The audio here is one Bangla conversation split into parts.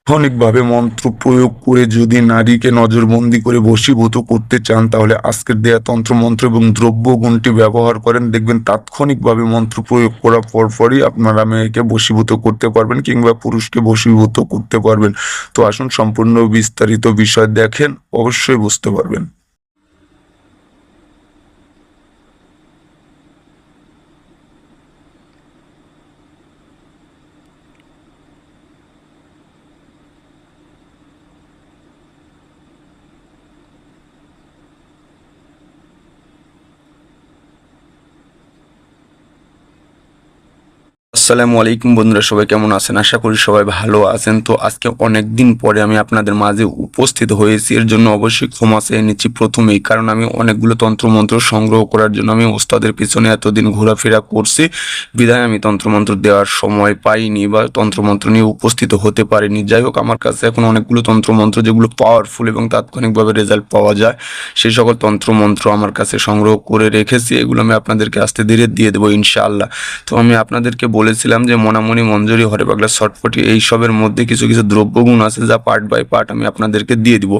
তাৎক্ষণিকভাবে মন্ত্র প্রয়োগ করে যদি নারীকে নজরবন্দি করে বশীভূত করতে চান, তাহলে আজকের দেয়া তন্ত্রমন্ত্র এবং দ্রব্যগুণটি ব্যবহার করেন। দেখবেন তাৎক্ষণিকভাবে মন্ত্র প্রয়োগ করার পরপরই আপনারা মেয়েকে বশীভূত করতে পারবেন কিংবা পুরুষকে বশীভূত করতে পারবেন। তো আসুন সম্পূর্ণ বিস্তারিত বিষয় দেখেন, অবশ্যই বুঝতে পারবেন। আসসালামু আলাইকুম বন্ধুরা, সবাই কেমন আছেন? আশা করি সবাই ভালো আছেন। তো আজকে অনেক দিন পরে আমি আপনাদের মাঝে উপস্থিত হয়েছি, এর জন্য অবশ্যই ক্ষমা চেয়ে নিচ্ছি প্রথমেই। কারণ আমি অনেকগুলো তন্ত্রমন্ত্র সংগ্রহ করার জন্য আমি ওস্তাদের পিছনে এতদিন ঘোরাফেরা করছি, বিধায় আমি তন্ত্রমন্ত্র দেওয়ার সময় পাইনি বা তন্ত্রমন্ত্র নিয়ে উপস্থিত হতে পারিনি। যাই হোক, আমার কাছে এখন অনেকগুলো তন্ত্রমন্ত্র যেগুলো পাওয়ারফুল এবং তাৎক্ষণিকভাবে রেজাল্ট পাওয়া যায়, সেই সকল তন্ত্রমন্ত্র আমার কাছে সংগ্রহ করে রেখেছি। এগুলো আমি আপনাদেরকে আস্তে ধীরে দিয়ে দেবো ইনশাআল্লাহ। তো আমি আপনাদেরকে বলেছিলাম যে মনামণি, মঞ্জুরি, হরে পাগলা, ছটফটি এইসবের মধ্যে কিছু কিছু দ্রব্যগুণ আছে যা পার্ট বাই পার্ট আমি আপনাদেরকে দিয়ে দিব।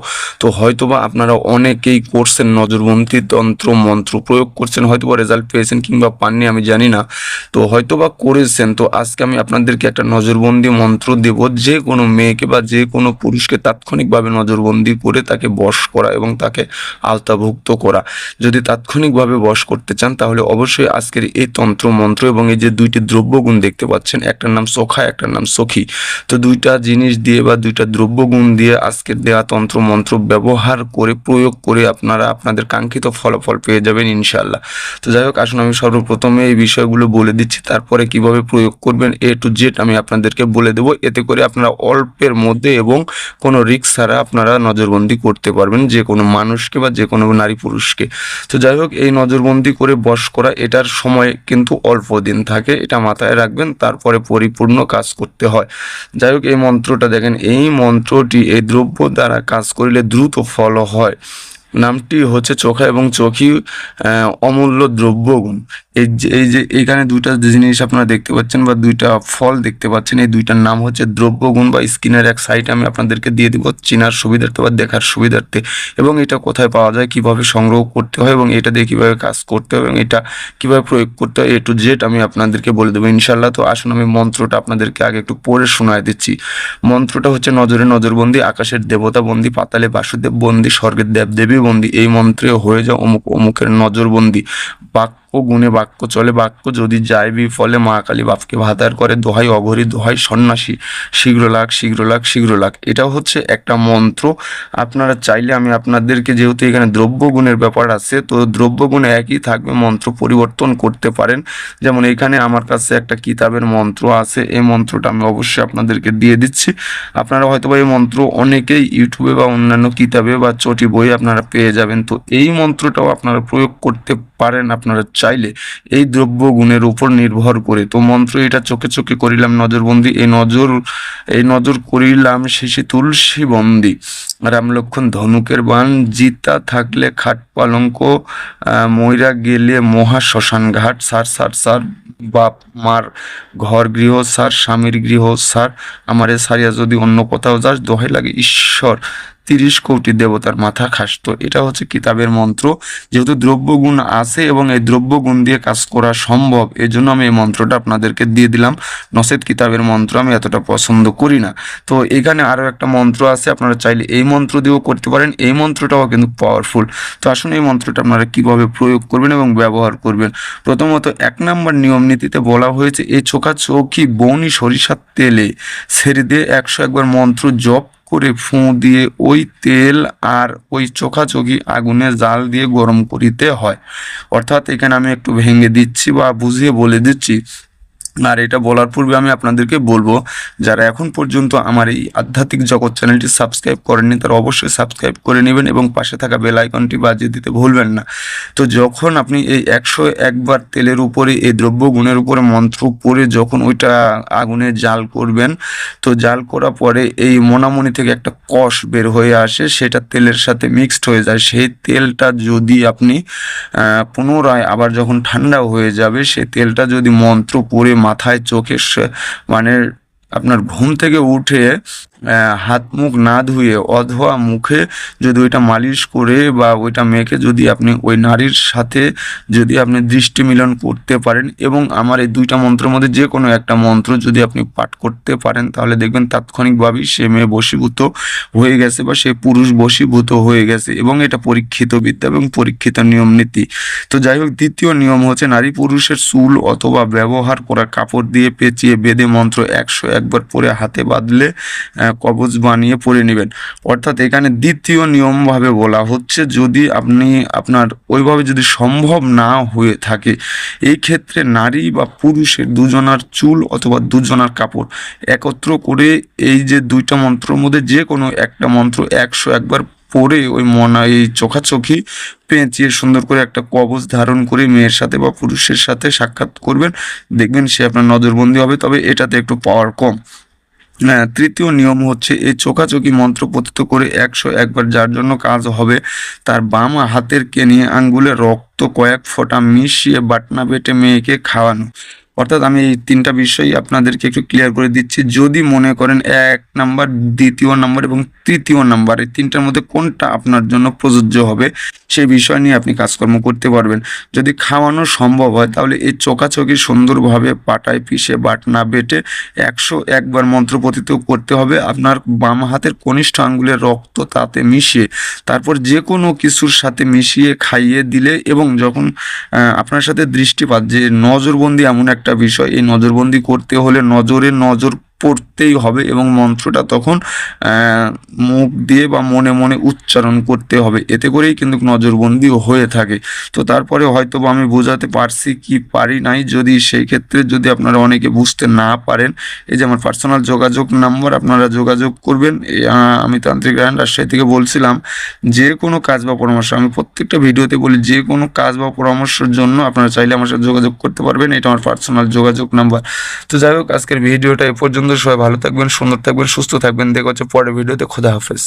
তো হয়তোবা আপনারা অনেকেই করছেন নজরবন্দি তন্ত্র মন্ত্র প্রয়োগ করছেন, হয়তোবা রেজাল্ট পেয়েছেন কিংবা পাননি, আমি জানি না। তো হয়তোবা করেছেন। তো আজকে আমি আপনাদেরকে একটা নজরবন্দি মন্ত্র দেব, যে কোনো মেয়েকে বা যে কোনো পুরুষকে তাৎক্ষণিকভাবে নজরবন্দি করে তাকে বশ করা এবং তাকে আওতাভুক্ত করা। যদি তাৎক্ষণিকভাবে বশ করতে চান, তাহলে অবশ্যই আজকের এই তন্ত্র মন্ত্র এবং এই যে দুইটি দ্রব্যগুণ দেখতে পাচ্ছেন, একটার নাম সোখা, একটার নাম সখী, তো দুইটা জিনিস দিয়ে বা দুইটা দ্রব্যগুণ দিয়ে আজকের দেওয়া তন্ত্র মন্ত্র ব্যবহার করে প্রয়োগ করে আপনারা আপনাদের কাঙ্ক্ষিত ফলাফল পেয়ে যাবেন ইনশাআল্লাহ। তো যাই হোক, আসুন আমি সর্বপ্রথমে এই বিষয়গুলো বলে দিচ্ছি, তারপরে কিভাবে প্রয়োগ করবেন A to Z আমি আপনাদেরকে বলে দেবো। এতে করে আপনারা অল্পের মধ্যে এবং কোনো রিস্ক ছাড়া আপনারা নজরবন্দি করতে পারবেন যে কোনো মানুষকে বা যে কোনো নারী পুরুষকে। তো যাই হোক, এই নজরবন্দি করে বশ করা, এটার সময় কিন্তু অল্প দিন থাকে, এটা মাথায় রাখবেন, তারপরে পরিপূর্ণ কাজ করতে হয়। যাই হোক, এই মন্ত্রটা দেখেন, এই মন্ত্রটি এই দ্রব্য দ্বারা কাজ করিলে দ্রুত ফল হয়। নামটি হচ্ছে চোখা এবং চোখী অমূল্য দ্রব্যগুণ। এই যে এখানে দুইটা জিনিস আপনারা দেখতে পাচ্ছেন বা দুইটা ফল দেখতে পাচ্ছেন, এই দুইটার নাম হচ্ছে দ্রব্যগুণ, বা স্ক্রিনের এক সাইড আমি আপনাদেরকে দিয়ে দিব চেনার সুবিধার্থে বা দেখার সুবিধার্থে। এবং এটা কোথায় পাওয়া যায়, কিভাবে সংগ্রহ করতে হয় এবং এটা দিয়ে কিভাবে কাজ করতে হয় এবং এটা কিভাবে প্রয়োগ করতে হয় A to Z আমি আপনাদেরকে বলে দেবো ইনশাআল্লাহ। তো আসুন আমি মন্ত্রটা আপনাদেরকে আগে একটু পড়ে শোনায় দিচ্ছি। মন্ত্রটা হচ্ছে, নজরে নজরবন্দি, আকাশের দেবতা বন্দি, পাতালে বাসুদেব বন্দি, স্বর্গের দেবদেবী বন্দি, এই মন্ত্রে হয়ে যাও অমুক অমুকের নজরবন্দি। বাক্য গুণে বাক্য চলে, বাক্য যদি যায় বিফলে, মা কালী বাপকে ভাতার করে, দোহাই অঘরী, দোহাই সন্ন্যাসী, শীঘ্র লাগ শীঘ্র লাগ শীঘ্র লাগ। এটা হচ্ছে একটা মন্ত্র। আপনারা চাইলে আমি আপনাদেরকে, যেহেতু এখানে দ্রব্যগুণের ব্যাপার আছে, তো দ্রব্যগুণ একই থাকবে, মন্ত্র পরিবর্তন করতে পারেন। যেমন এখানে আমার কাছে একটা কিতাবের মন্ত্র আছে, এই মন্ত্রটা আমি অবশ্যই আপনাদেরকে দিয়ে দিচ্ছি। আপনারা হয়তো বা এই মন্ত্র অনেকেই ইউটিউবে বা অন্যান্য কিতাবে বা চটি বই আপনারা পেয়ে যাবেন। তো এই মন্ত্রটাও আপনারা প্রয়োগ করতে পারেন আপনারা চাইলে, এই দ্রব্যগুণের উপর নির্ভর করে। তো মন্ত্র এটা, চোখে চোখে করিলাম নজরবন্দি, এই নজর করিলাম শেষে তুলসী বন্দি, রাম লক্ষণ ধনুকের বান, জিতা থাকলে খাট পালঙ্ক, ময়রা গেলে মহা শ্মশান ঘাট, সার সার সার বাপ মার ঘর গৃহ সার, স্বামীর গৃহ সার, আমারে সারিয়া যদি অন্য কোথাও যাস, দোহাই লাগে ঈশ্বর 30 কোটি দেবতার মাথা খাস। তো এটা হচ্ছে কিতাবের মন্ত্র। যেহেতু দ্রব্যগুণ আছে এবং এই দ্রব্যগুণ দিয়ে কাজ করা সম্ভব, এই জন্য আমি এই মন্ত্রটা আপনাদেরকে দিয়ে দিলাম। নসেদ কিতাবের মন্ত্র আমি এতটা পছন্দ করি না। তো এখানে আরও একটা মন্ত্র আছে, আপনারা চাইলে এই মন্ত্র দিয়েও করতে পারেন, এই মন্ত্রটাও কিন্তু পাওয়ারফুল। তো আসুন এই মন্ত্রটা আপনারা কিভাবে প্রয়োগ করবেন এবং ব্যবহার করবেন। প্রথমত 1 নম্বর নিয়ম নীতিতে বলা হয়েছে, এই চোখা চৌকি বৌনি সরিষার তেলে ছেড়ে দিয়ে 101 বার মন্ত্র জপ করে ফুঁ দিয়ে ওই তেল আর ওই চোখাচোখি আগুনে জাল দিয়ে গরম করিতে হয়। অর্থাৎ এখানে আমি একটু ভেঙে দিচ্ছি বা বুঝিয়ে বলে দিচ্ছি। আর এটা বলার পূর্বে আমি আপনাদেরকে বলবো, যারা এখন পর্যন্ত আমার এই আধ্যাত্মিক জগৎ চ্যানেলটি সাবস্ক্রাইব করেননি, তারা অবশ্যই সাবস্ক্রাইব করে নেবেন এবং পাশে থাকা বেল আইকনটি বাজিয়ে দিতে ভুলবেন না। তো যখন আপনি এই 101 বার তেলের উপরে এই দ্রব্যগুণের উপরে মন্ত্র পড়ে যখন ওইটা আগুনে জাল করবেন, তো জাল করার পরে এই মোনামণি থেকে একটা কষ বের হয়ে আসে, সেটা তেলের সাথে মিক্সড হয়ে যায়। সেই তেলটা যদি আপনি পুনরায় আবার যখন ঠান্ডা হয়ে যাবে, সেই তেলটা যদি মন্ত্র পড়ে মাথায় চোখে মানে আপনার ঘুম থেকে উঠে হাত মুখ না ধুয়ে অথবা মুখে যদি ওইটা মালিশ করে বা ওইটা মেখে যদি আপনি ওই নারীর সাথে যদি আপনি দৃষ্টি মিলন করতে পারেন এবং আমার এই দুইটা মন্ত্রের মধ্যে যে কোনো একটা মন্ত্র যদি আপনি পাঠ করতে পারেন, তাহলে দেখবেন তাৎক্ষণিকভাবেই সে মেয়ে বশীভূত হয়ে গেছে বা সে পুরুষ বশীভূত হয়ে গেছে, এবং এটা পরীক্ষিত বিদ্যা এবং পরীক্ষিত নিয়ম নীতি। তো যাই হোক, দ্বিতীয় নিয়ম হচ্ছে নারী পুরুষের চুল অথবা ব্যবহার করা কাপড় দিয়ে পেঁচিয়ে বেঁধে মন্ত্র 101 বার পরে হাতে বাঁধলে কবচ বানিয়ে পরে নেবেন। অর্থাৎ এখানে দ্বিতীয় নিয়মভাবে বলা হচ্ছে, যদি আপনি আপনার ওইভাবে যদি সম্ভব না হয়ে থাকে, এই ক্ষেত্রে নারী বা পুরুষের দুজনার চুল অথবা দুজনার কাপড় একত্র করে এই যে দুইটা মন্ত্রের মধ্যে যে কোনো একটা মন্ত্র 101 বার পরে ওই এই চোখাচোখি পেঁচিয়ে সুন্দর করে একটা কবচ ধারণ করে মেয়ের সাথে বা পুরুষের সাথে সাক্ষাৎ করবেন, দেখবেন সে আপনার নজরবন্দি হবে, তবে এটাতে একটু পাওয়ার কম। তৃতীয় নিয়ম হচ্ছে এই চোখাচোখি মন্ত্র পতিত করে 101 বার যার জন্য কাজ হবে তার বাম হাতের কেনিয়ে আঙ্গুলে রক্ত কয়েক ফোঁটা মিশিয়ে বাটনা বেটে মেয়েকে খাওয়ানো। অর্থাৎ আমি এই তিনটা বিষয় আপনাদেরকে একটু ক্লিয়ার করে দিচ্ছি। যদি মনে করেন 1 নাম্বার, দ্বিতীয় নাম্বার এবং তৃতীয় নাম্বার এই তিনটার মধ্যে কোনটা আপনার জন্য প্রযোজ্য হবে, সেই বিষয় নিয়ে আপনি কাজকর্ম করতে পারবেন। যদি খাওয়ানো সম্ভব হয় তাহলে এই চোখাচোখি সুন্দরভাবে পাটায় পিষে বাটনা বেটে 101 বার মন্ত্র পতিত করতে হবে আপনার বাম হাতের কনিষ্ঠ আঙ্গুলের রক্ত তাতে মিশিয়ে, তারপর যে কোনো কিছুর সাথে মিশিয়ে খাইয়ে দিলে, এবং যখন আপনার সাথে দৃষ্টিপাত, যে নজরবন্দি এমন একটা বিষয়, এই নজরবন্দি করতে হলে নজরে নজর পড়তেই হবে এবং মন্ত্রটা তখন মুখ দিয়ে বা মনে মনে উচ্চারণ করতে হবে, এতে করেই কিন্তু নজরবন্দি হয়ে থাকে। তো তারপরে হয়তো বা আমি বোঝাতে পারছি কি পারি নাই, যদি সেই ক্ষেত্রে যদি আপনারা অনেকে বুঝতে না পারেন, এই যে আমার পার্সোনাল যোগাযোগ নাম্বার, আপনারা যোগাযোগ করবেন। আমি তান্ত্রিক রায়হান রাজশাহী থেকে বলছিলাম। যে কোনো কাজ বা পরামর্শ, আমি প্রত্যেকটা ভিডিওতে বলি, যে কোনো কাজ বা পরামর্শের জন্য আপনারা চাইলে আমার সাথে যোগাযোগ করতে পারবেন, এটা আমার পার্সোনাল যোগাযোগ নাম্বার। তো যাই হোক, আজকের ভিডিওটা এ পর্যন্ত। সবাই ভালো থাকবেন, সুন্দর থাকবেন, সুস্থ থাকবেন। দেখা হচ্ছে পরের ভিডিওতে। খোদা হাফেজ।